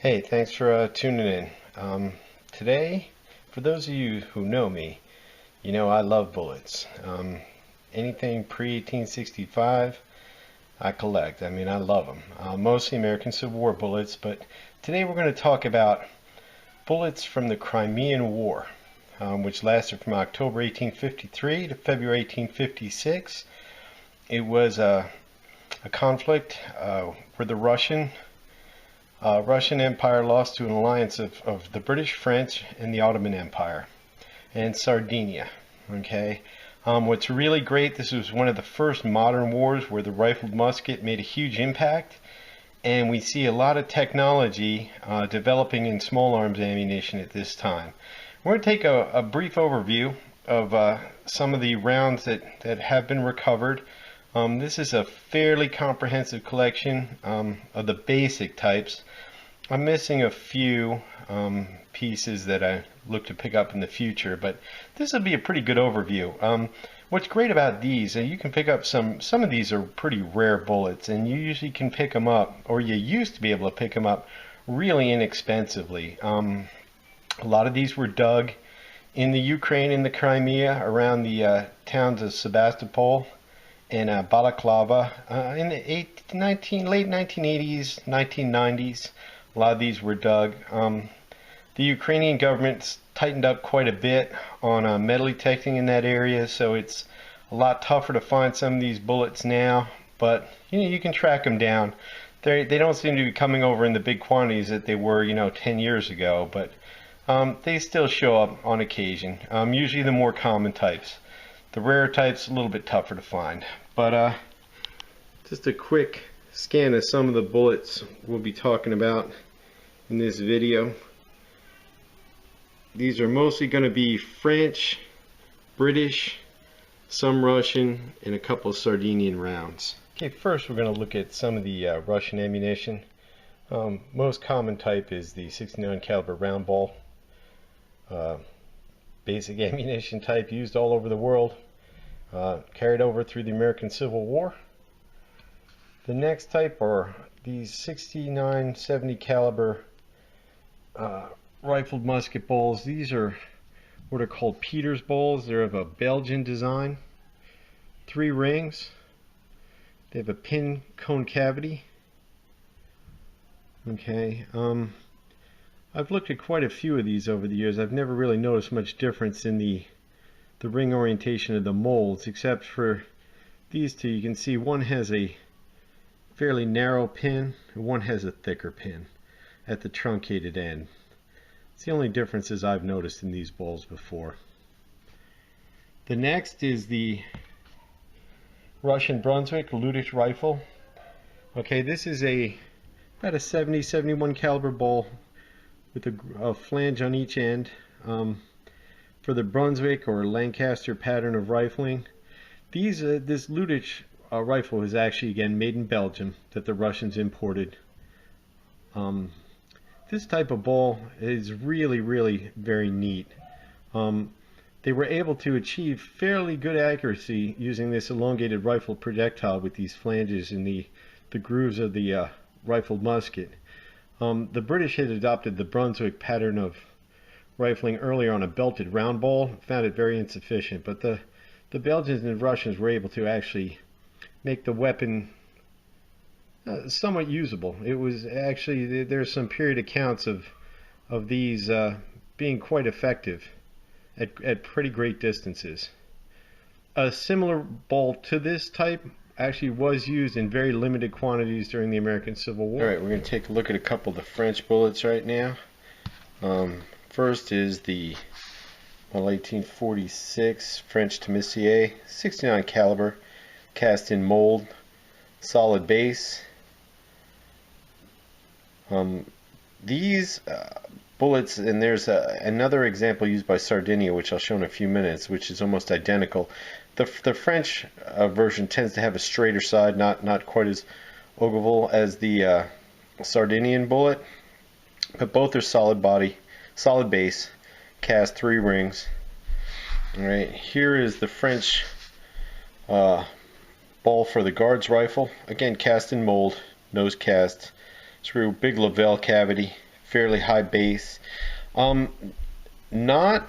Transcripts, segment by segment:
Hey, thanks for tuning in. Today, for those of you who know me, you know I love bullets. Anything pre-1865, I collect. I mean, I love them. Mostly American Civil War bullets, but today we're going to talk about bullets from the Crimean War, which lasted from October 1853 to February 1856. It was a conflict where the Russian Empire lost to an alliance of the British, French, and the Ottoman Empire, and Sardinia. Okay, what's really great, this was one of the first modern wars where the rifled musket made a huge impact, and we see a lot of technology developing in small arms ammunition at this time. We're going to take a brief overview of some of the rounds that have been recovered. This is a fairly comprehensive collection of the basic types. I'm missing a few pieces that I look to pick up in the future, but this will be a pretty good overview. What's great about these, you can pick up some of these are pretty rare bullets, and you usually can pick them up, or you used to be able to pick them up really inexpensively. A lot of these were dug in the Ukraine and the Crimea around the towns of Sebastopol and Balaclava in the late 1980s, 1990s. A lot of these were dug. The Ukrainian government's tightened up quite a bit on metal detecting in that area, so it's a lot tougher to find some of these bullets now, but you can track them down. They don't seem to be coming over in the big quantities that they were 10 years ago, but they still show up on occasion. Usually the more common types. The rare types a little bit tougher to find, but just a quick scan of some of the bullets we'll be talking about in this video. These are mostly going to be French, British, some Russian, and a couple of Sardinian rounds. Okay, first we're going to look at some of the Russian ammunition. Most common type is the 69 caliber round ball. Basic ammunition type used all over the world, carried over through the American Civil War. The next type are these 69, 70 caliber rifled musket balls. These are what are called Peter's balls. They're of a Belgian design. 3 rings. They have a pin cone cavity. Okay. I've looked at quite a few of these over the years. I've never really noticed much difference in the ring orientation of the molds, except for these two. You can see one has a fairly narrow pin and one has a thicker pin at the truncated end. It's the only differences I've noticed in these balls before. The next is the Russian Brunswick Lutich rifle. Okay, this is about a 70-71 caliber ball with a flange on each end. For the Brunswick or Lancaster pattern of rifling, this Lutich rifle is actually again made in Belgium, that the Russians imported. This type of ball is really very neat. They were able to achieve fairly good accuracy using this elongated rifle projectile with these flanges in the grooves of the rifled musket. The British had adopted the Brunswick pattern of rifling earlier on a belted round ball, found it very insufficient, but the Belgians and Russians were able to actually make the weapon somewhat usable. It was actually, there's some period accounts of these being quite effective at pretty great distances. A similar ball to this type actually was used in very limited quantities during the American Civil War. Alright, we're going to take a look at a couple of the French bullets right now. First is the 1846 French Temissier 69 caliber cast in mold, solid base. These bullets, and there's another example used by Sardinia, which I'll show in a few minutes, which is almost identical. The French version tends to have a straighter side, not quite as oval as the Sardinian bullet, but both are solid body, solid base, cast 3 rings. All right, here is the French ball for the Guards rifle, again cast in mold, nose cast, through big Lavelle cavity, fairly high base. Not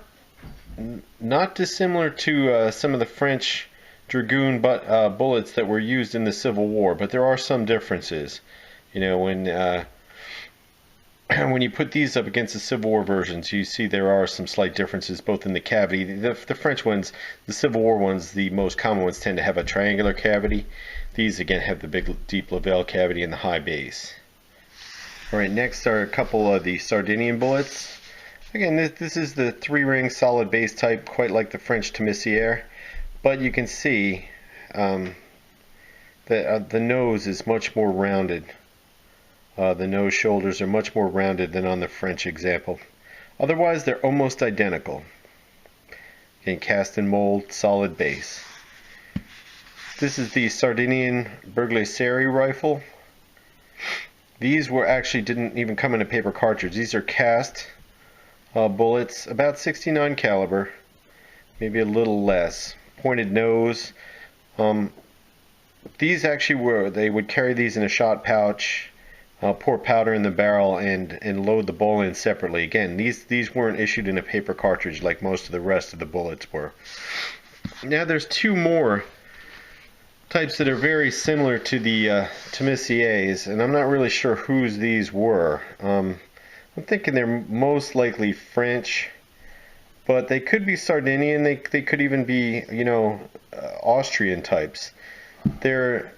dissimilar to some of the French dragoon bullets that were used in the Civil War, but there are some differences. You know, when you put these up against the Civil War versions, you see there are some slight differences both in the cavity. The French ones, the Civil War ones, the most common ones tend to have a triangular cavity. These again have the big deep Lavelle cavity and the high base. Alright, next are a couple of the Sardinian bullets. Again, this is the 3-ring solid base type, quite like the French Timissière, but you can see that the nose is much more rounded. The nose shoulders are much more rounded than on the French example. Otherwise, they're almost identical. Again, cast in mold, solid base. This is the Sardinian Bergliaseri rifle. These were actually didn't even come in a paper cartridge. These are cast bullets, about 69 caliber, maybe a little less. Pointed nose. These actually they would carry these in a shot pouch. Pour powder in the barrel and load the ball in separately. Again, these weren't issued in a paper cartridge like most of the rest of the bullets were. Now there's two more types that are very similar to the Timissières, and I'm not really sure whose these were. I'm thinking they're most likely French, but they could be Sardinian. They could even be, Austrian types. There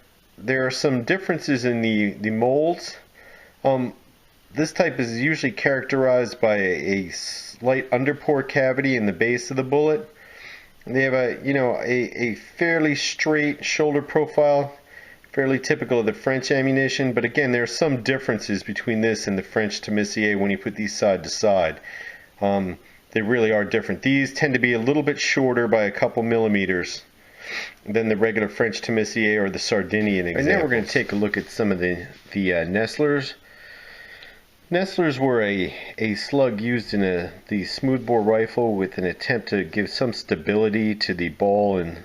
are some differences in the molds. This type is usually characterized by a slight underpore cavity in the base of the bullet. They have a fairly straight shoulder profile, fairly typical of the French ammunition. But again, there are some differences between this and the French Timissière when you put these side to side. They really are different. These tend to be a little bit shorter by a couple millimeters than the regular French Timissière or the Sardinian example. And now we're going to take a look at some of the Nestlers. Nestlers were a slug used in the smoothbore rifle with an attempt to give some stability to the ball and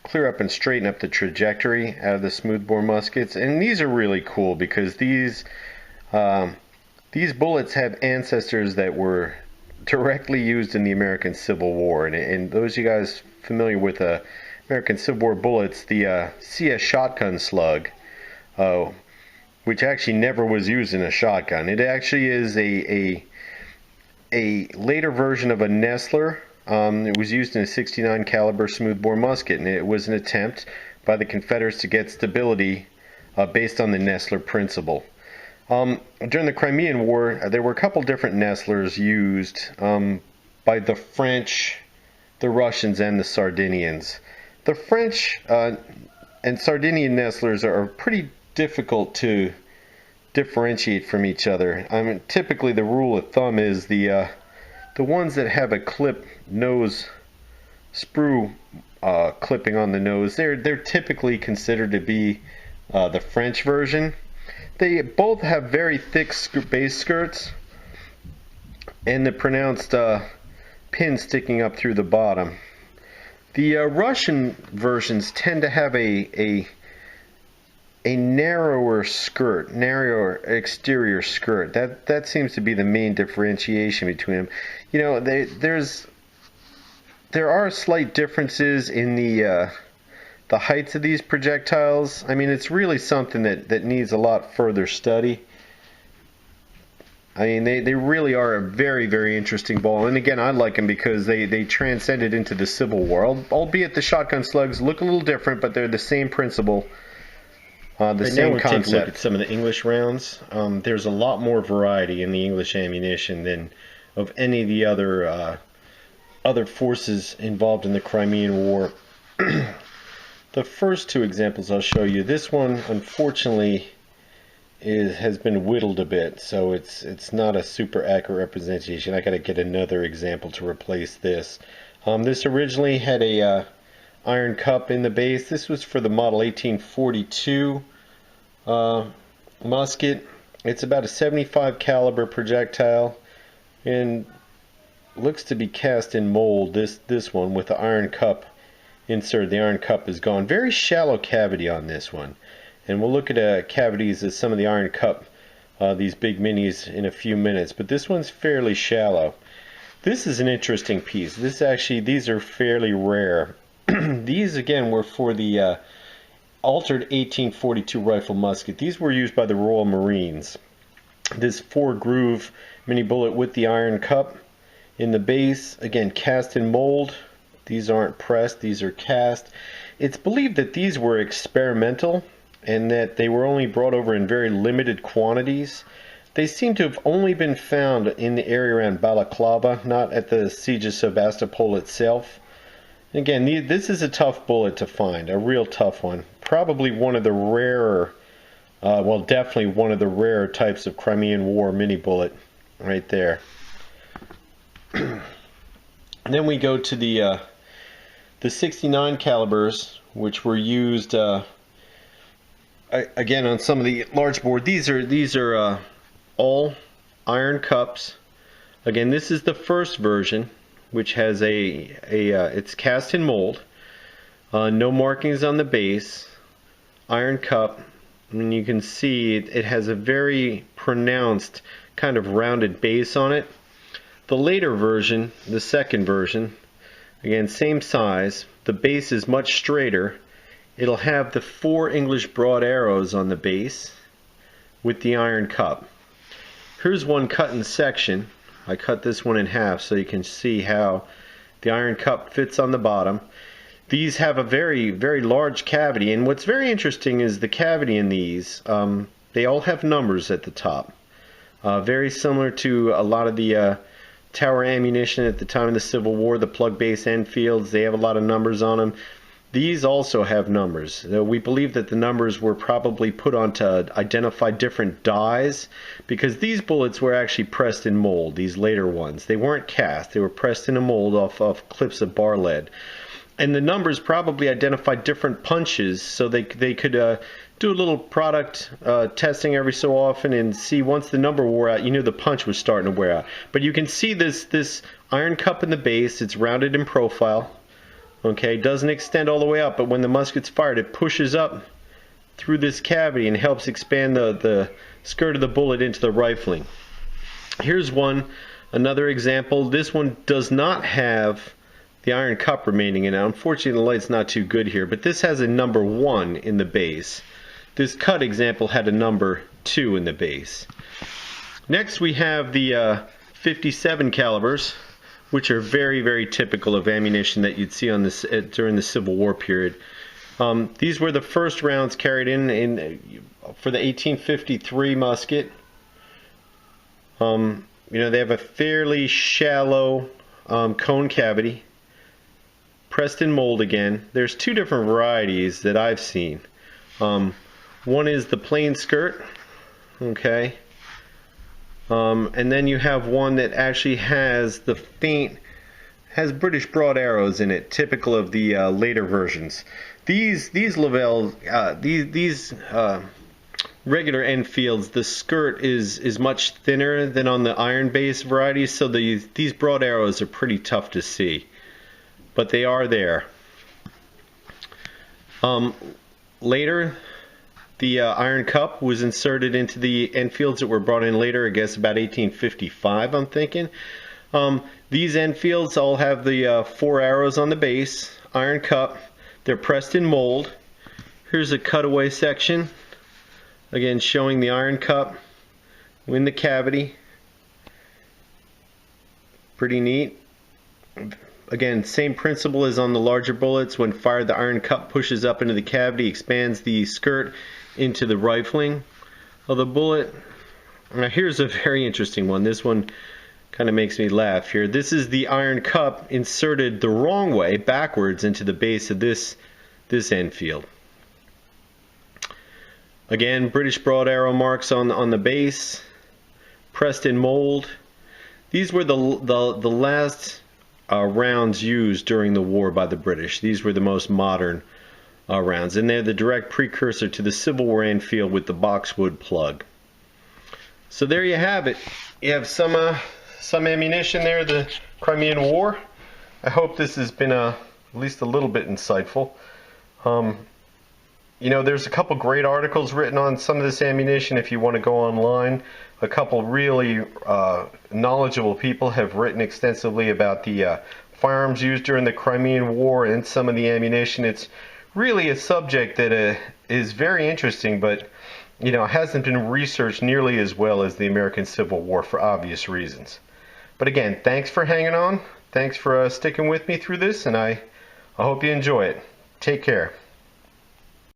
clear up and straighten up the trajectory out of the smoothbore muskets. And these are really cool because these bullets have ancestors that were directly used in the American Civil War. And those of you guys familiar with American Civil War bullets, the CS shotgun slug, which actually never was used in a shotgun. It actually is a later version of a Nestler. It was used in a 69 caliber smoothbore musket, and it was an attempt by the Confederates to get stability based on the Nestler principle. During the Crimean War, there were a couple different Nestlers used by the French, the Russians, and the Sardinians. The French and Sardinian Nestlers are pretty difficult to differentiate from each other. I mean, typically the rule of thumb is the ones that have a clip nose sprue clipping on the nose, they're typically considered to be the French version. They both have very thick base skirts and the pronounced pin sticking up through the bottom. The Russian versions tend to have a narrower skirt, narrower exterior skirt. That seems to be the main differentiation between them. You know, there are slight differences in the heights of these projectiles. I mean, it's really something that needs a lot further study. I mean, they really are a very, very interesting ball. And again, I like them because they transcended into the Civil War. Albeit the shotgun slugs look a little different, but they're the same principle. The same concept. Take a look at some of the English rounds. There's a lot more variety in the English ammunition than of any of the other forces involved in the Crimean War. The first two examples I'll show you. This one, unfortunately, has been whittled a bit, so it's not a super accurate representation. I got to get another example to replace this. This originally had a iron cup in the base. This was for the model 1842 musket. It's about a 75 caliber projectile and looks to be cast in mold. This one with the iron cup inserted. The iron cup is gone. Very shallow cavity on this one, and we'll look at cavities that some of the iron cup these big minis in a few minutes, but this one's fairly shallow. This is an interesting piece. These are fairly rare. These again were for the altered 1842 rifle musket. These were used by the Royal Marines. This 4-groove mini bullet with the iron cup in the base, again cast in mold. These aren't pressed, these are cast. It's believed that these were experimental and that they were only brought over in very limited quantities. They seem to have only been found in the area around Balaclava, not at the siege of Sebastopol itself. Again, this is a tough bullet to find, a real tough one. Probably one of the rarer, well, definitely one of the rarer types of Crimean War mini bullet right there. And then we go to the 69 calibers, which were used again on some of the large bore. These are all iron cups. Again, this is the first version, which has it's cast in mold, no markings on the base, iron cup, and you can see it has a very pronounced kind of rounded base on it. The later version, the second version, again same size, the base is much straighter. It'll have the 4 English broad arrows on the base with the iron cup. Here's one cut in section. I cut this one in half so you can see how the iron cup fits on the bottom. These have a very, very large cavity, and what's very interesting is the cavity in these. They all have numbers at the top. Very similar to a lot of the tower ammunition at the time of the Civil War, the plug-base Enfields. They have a lot of numbers on them. These also have numbers. We believe that the numbers were probably put on to identify different dies, because these bullets were actually pressed in mold, these later ones. They weren't cast, they were pressed in a mold off clips of bar lead. And the numbers probably identified different punches, so they could do a little product testing every so often and see once the number wore out, you knew the punch was starting to wear out. But you can see this iron cup in the base, it's rounded in profile. Okay, doesn't extend all the way up, but when the musket's fired, it pushes up through this cavity and helps expand the skirt of the bullet into the rifling. Here's another example. This one does not have the iron cup remaining in it. Unfortunately, the light's not too good here, but this has a number 1 in the base. This cut example had a number 2 in the base. Next, we have the 57 calibers, which are very, very typical of ammunition that you'd see on this during the Civil War period. These were the first rounds carried in for the 1853 musket. You know, they have a fairly shallow cone cavity, pressed in mold again. There's 2 different varieties that I've seen. One is the plain skirt, okay. And then you have one that actually has has British broad arrows in it, typical of the later versions. These regular Enfields, the skirt is much thinner than on the iron base varieties, so these broad arrows are pretty tough to see, but they are there. Later, the iron cup was inserted into the Enfields that were brought in later, I guess about 1855, I'm thinking. These Enfields all have the 4 arrows on the base, iron cup. They're pressed in mold. Here's a cutaway section, again showing the iron cup in the cavity. Pretty neat. Again, same principle as on the larger bullets. When fired, the iron cup pushes up into the cavity, expands the skirt into the rifling of the bullet. Now here's a very interesting one. This one kind of makes me laugh here. This is the iron cup inserted the wrong way, backwards, into the base of this Enfield. Again, British broad arrow marks on the base, pressed in mold. These were the last rounds used during the war by the British. These were the most modern rounds, and they're the direct precursor to the Civil War Enfield with the boxwood plug. So there you have it. You have some ammunition there, the Crimean War. I hope this has been at least a little bit insightful. You know, there's a couple great articles written on some of this ammunition if you want to go online. A couple really knowledgeable people have written extensively about the firearms used during the Crimean War and some of the ammunition. It's really a subject that is very interesting, but you know, hasn't been researched nearly as well as the American Civil War for obvious reasons. But again, thanks for hanging on. Thanks for sticking with me through this, and I hope you enjoy it. Take care.